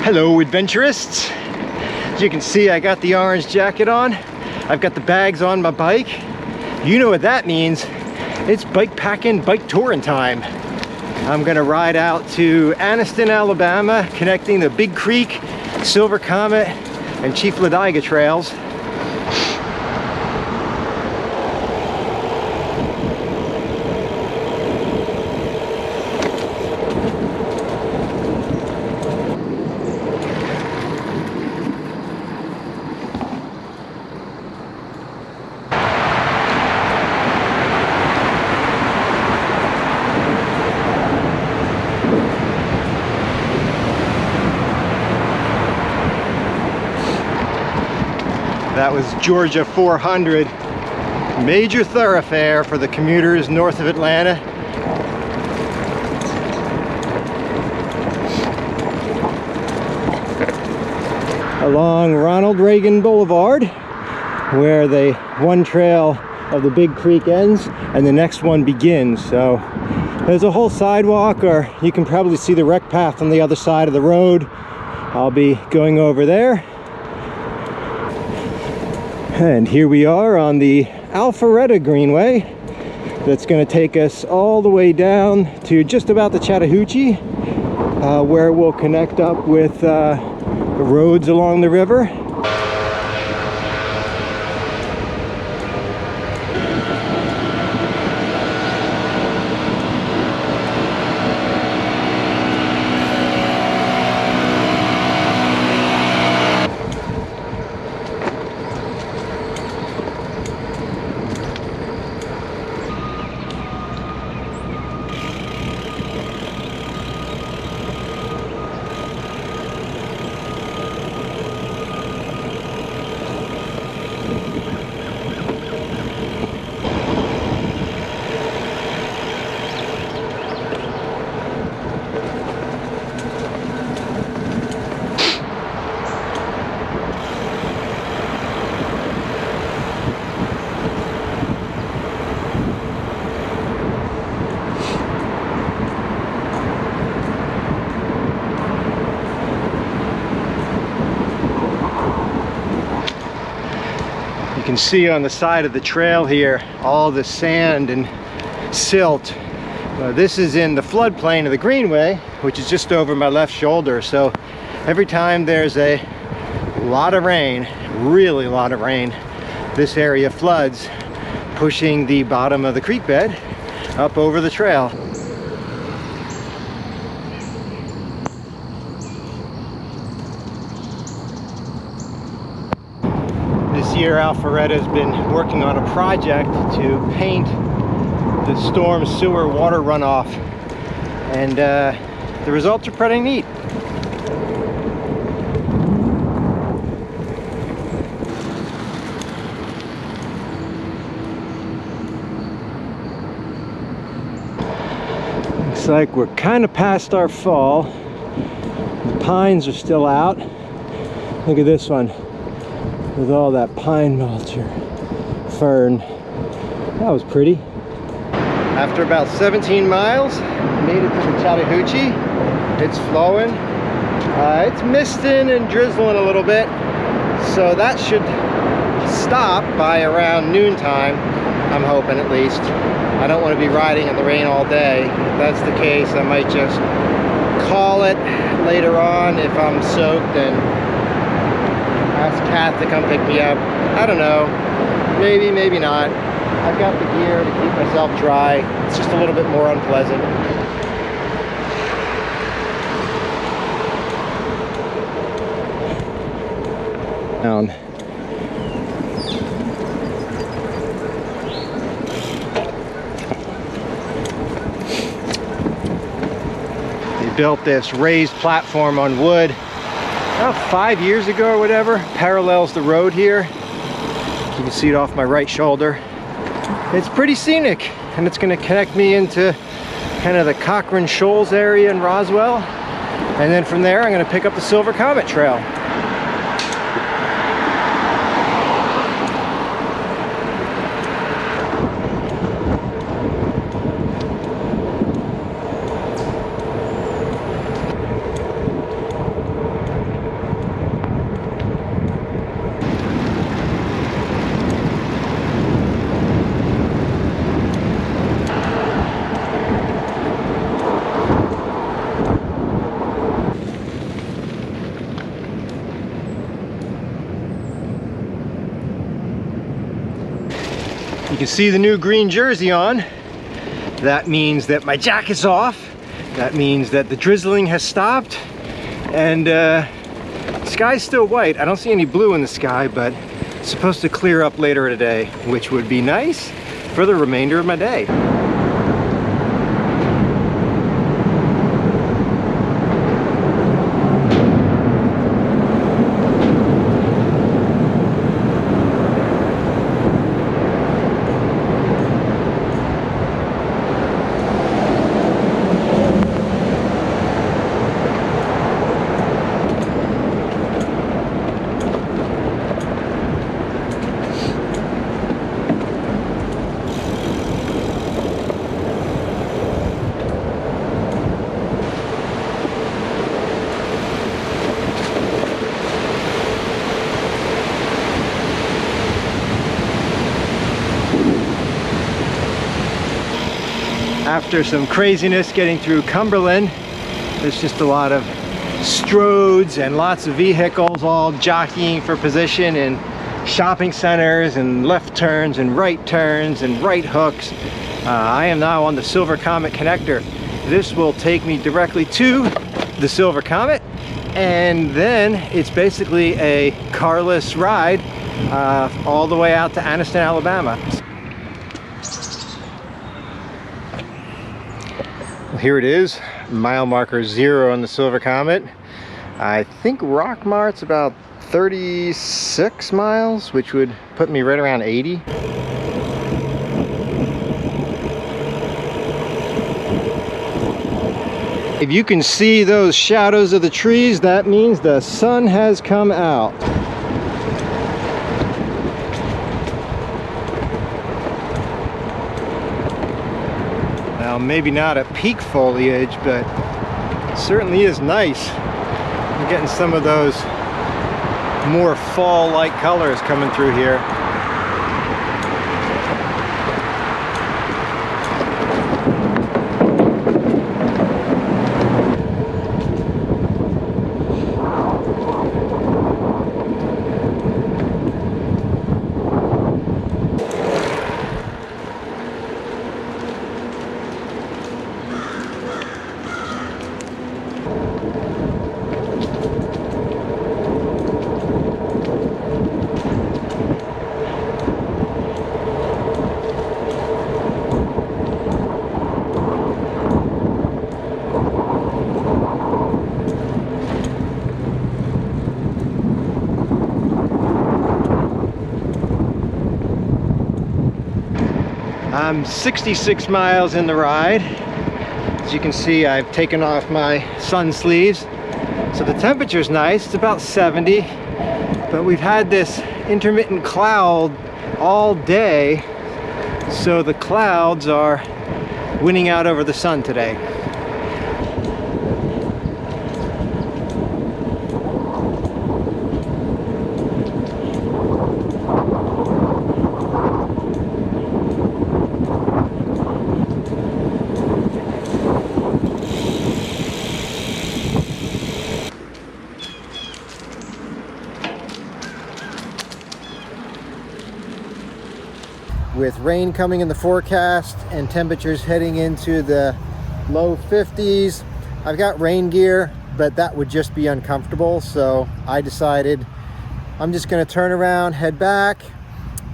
Hello adventurists! As you can see, I got the orange jacket on. I've got the bags on my bike. You know what that means. It's bike packing, bike touring time. I'm gonna ride out to Anniston, Alabama, connecting the Big Creek, Silver Comet, and Chief Ladiga trails. That was Georgia 400, major thoroughfare for the commuters north of Atlanta. Along Ronald Reagan Boulevard, where the one trail of the Big Creek ends and the next one begins. So there's a whole sidewalk, or you can probably see the rec path on the other side of the road. I'll be going over there. And here we are on the Alpharetta Greenway that's going to take us all the way down to just about the Chattahoochee, where we'll connect up with the roads along the river. You can see on the side of the trail here all the sand and silt. This is in the floodplain of the Greenway, which is just over my left shoulder. So every time there's a lot of rain, really a lot of rain, this area floods, pushing the bottom of the creek bed up over the trail. This year Alpharetta has been working on a project to paint the storm sewer water runoff, and the results are pretty neat. Looks like we're kind of past our fall. The pines are still out. Look at this one with all that pine mulch or fern. That was pretty. After about 17 miles, made it to the Chattahoochee. It's flowing. It's misting and drizzling a little bit, so that should stop by around noontime, I'm hoping at least. I don't want to be riding in the rain all day. If that's the case, I might just call it later on if I'm soaked and ask Kat to come pick me up. I don't know. Maybe, maybe not. I've got the gear to keep myself dry. It's just a little bit more unpleasant. Down. They built this raised platform on wood about 5 years ago or whatever. Parallels the road here. You can see it off my right shoulder. It's pretty scenic, and it's going to connect me into kind of the Cochran Shoals area in Roswell, and then from there I'm going to pick up the Silver Comet Trail. You can see the new green jersey on. That means that my jacket's off. That means that the drizzling has stopped. And the sky's still white. I don't see any blue in the sky, but it's supposed to clear up later today, which would be nice for the remainder of my day. After some craziness getting through Cumberland, there's just a lot of stroads and lots of vehicles all jockeying for position in shopping centers and left turns and right hooks. I am now on the Silver Comet Connector. This will take me directly to the Silver Comet, and then it's basically a carless ride all the way out to Anniston, Alabama. Here it is, mile marker 0 on the Silver Comet. I think Rockmart's about 36 miles, which would put me right around 80. If you can see those shadows of the trees, that means the sun has come out. Now, maybe not at peak foliage, but it certainly is nice. I'm getting some of those more fall-like colors coming through here. I'm 66 miles in the ride. As you can see, I've taken off my sun sleeves. So the temperature's nice, it's about 70, but we've had this intermittent cloud all day, so the clouds are winning out over the sun today. With rain coming in the forecast and temperatures heading into the low 50s, I've got rain gear, but that would just be uncomfortable. So I decided I'm just going to turn around, head back.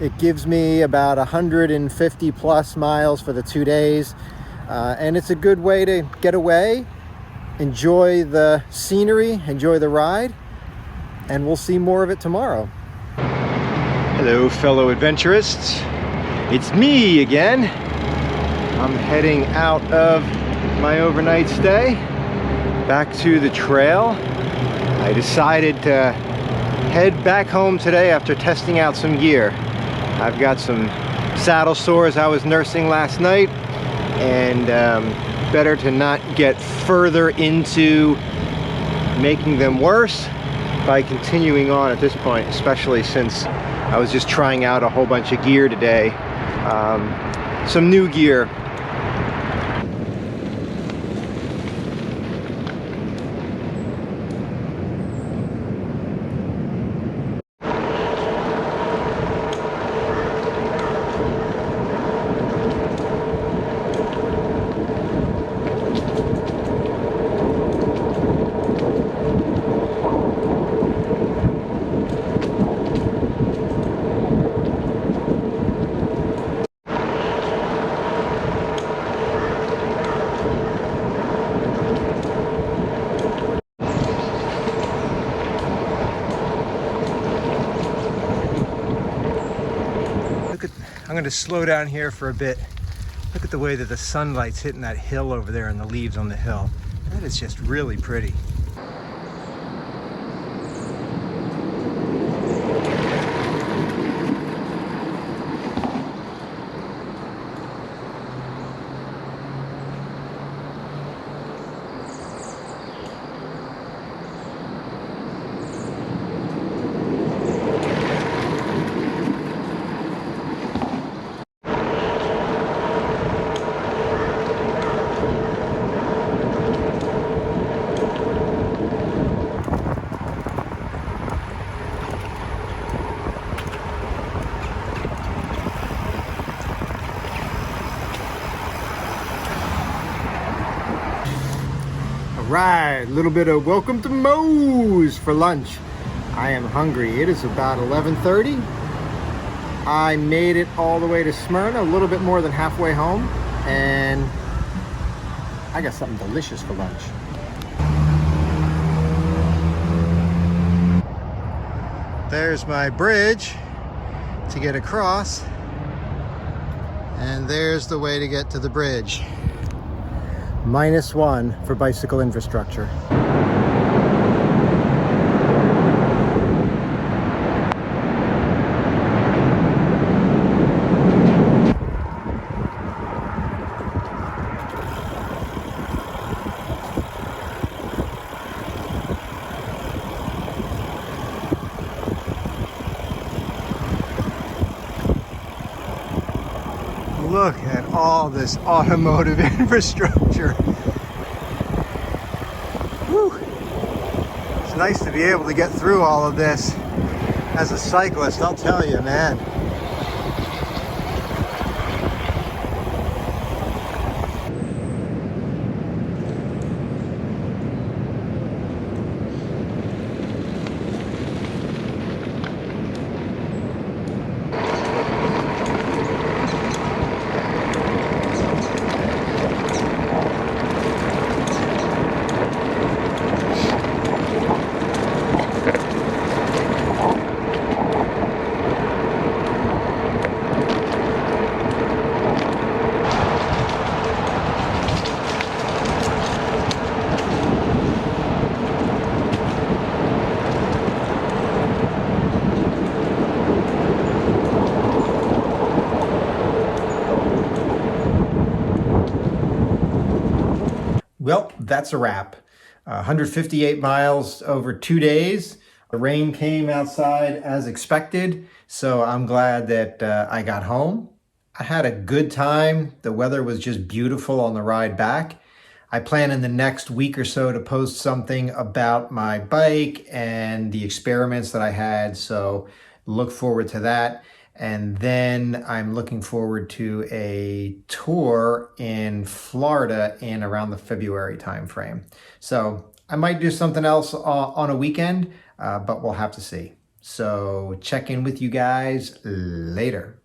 It gives me about 150 plus miles for the 2 days. And it's a good way to get away, enjoy the scenery, enjoy the ride, and we'll see more of it tomorrow. Hello, fellow adventurists. It's me again. I'm heading out of my overnight stay back to the trail. I decided to head back home today after testing out some gear. I've got some saddle sores I was nursing last night, and better to not get further into making them worse by continuing on at this point, especially since I was just trying out a whole bunch of gear today. Some new gear. I'm going to slow down here for a bit. Look at the way that the sunlight's hitting that hill over there and the leaves on the hill. That is just really pretty. Right, a little bit of welcome to Moe's for lunch. I am hungry. It is about 11:30. I made it all the way to Smyrna, a little bit more than halfway home, and I got something delicious for lunch. There's my bridge to get across, and there's the way to get to the bridge. -1 for bicycle infrastructure. Look at all this automotive infrastructure. Whew. It's nice to be able to get through all of this as a cyclist, I'll tell you, man. Well, that's a wrap. 158 miles over 2 days. The rain came outside as expected, so I'm glad that I got home. I had a good time. The weather was just beautiful on the ride back. I plan in the next week or so to post something about my bike and the experiments that I had, so look forward to that. And then I'm looking forward to a tour in Florida in around the February timeframe. So I might do something else on a weekend, but we'll have to see. So check in with you guys later.